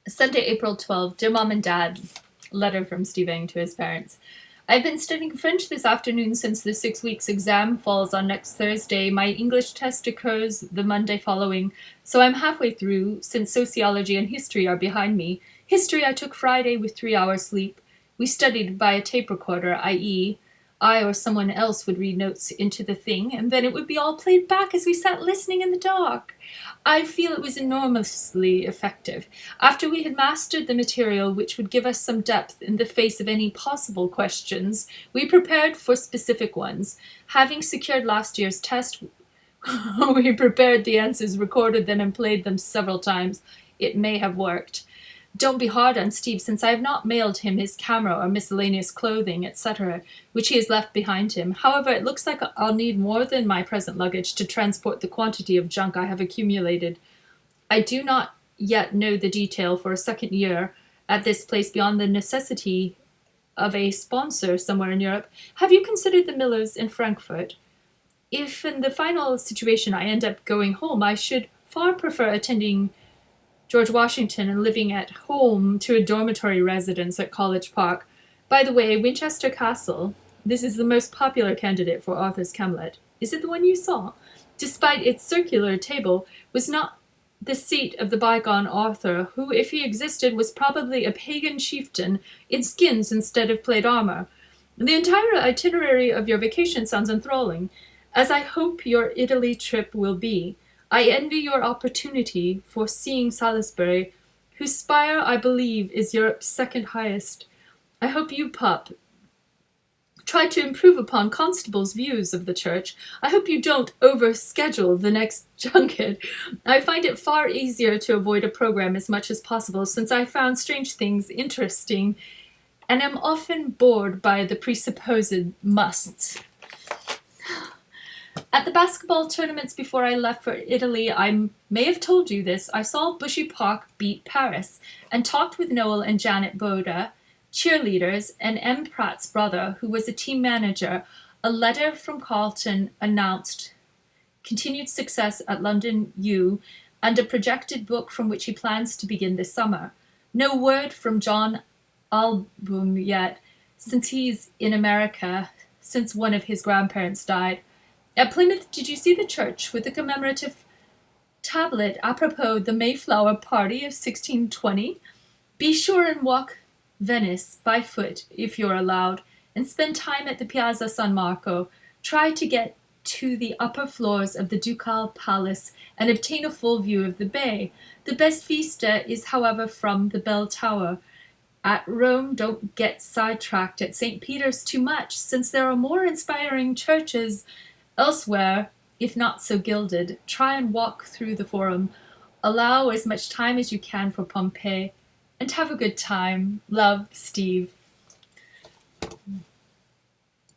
Sunday, April 12th. Dear Mom and Dad, letter from Steve Eng to his parents. I've been studying French this afternoon since the 6 weeks exam falls on next Thursday. My English test occurs the Monday following, so I'm halfway through since sociology and history are behind me. History I took Friday with 3 hours sleep. We studied by a tape recorder, i.e., I or someone else would read notes into the thing, and then it would be all played back as we sat listening in the dark. I feel it was enormously effective. After we had mastered the material which would give us some depth in the face of any possible questions, we prepared for specific ones. Having secured last year's test, we prepared the answers, recorded them, and played them several times. It may have worked. Don't be hard on Steve, since I have not mailed him his camera or miscellaneous clothing, etc., which he has left behind him. However, it looks like I'll need more than my present luggage to transport the quantity of junk I have accumulated. I do not yet know the detail for a second year at this place beyond the necessity of a sponsor somewhere in Europe. Have you considered the Millers in Frankfurt? If in the final situation I end up going home, I should far prefer attending George Washington and living at home to a dormitory residence at College Park. By the way, Winchester Castle, this is the most popular candidate for Arthur's Camlet. Is it the one you saw? Despite its circular table, was not the seat of the bygone Arthur, who, if he existed, was probably a pagan chieftain in skins instead of plate armor. The entire itinerary of your vacation sounds enthralling, as I hope your Italy trip will be. I envy your opportunity for seeing Salisbury, whose spire, I believe, is Europe's second highest. I hope you, Pup, try to improve upon Constable's views of the church. I hope you don't overschedule the next junket. I find it far easier to avoid a program as much as possible, since I found strange things interesting and am often bored by the presupposed musts. At the basketball tournaments before I left for Italy, I may have told you this, I saw Bushy Park beat Paris and talked with Noel and Janet Boda, cheerleaders, and M. Pratt's brother, who was a team manager. A letter from Carlton announced continued success at London U and a projected book from which he plans to begin this summer. No word from John Album yet, since he's in America, since one of his grandparents died. At Plymouth, did you see the church with the commemorative tablet apropos the Mayflower party of 1620? Be sure and walk Venice by foot, if you're allowed, and spend time at the Piazza San Marco. Try to get to the upper floors of the Ducal Palace and obtain a full view of the bay. The best vista is, however, from the bell tower. At Rome, don't get sidetracked at St. Peter's too much, since there are more inspiring churches elsewhere, if not so gilded. Try and walk through the Forum. Allow as much time as you can for Pompeii, and have a good time. Love, Steve.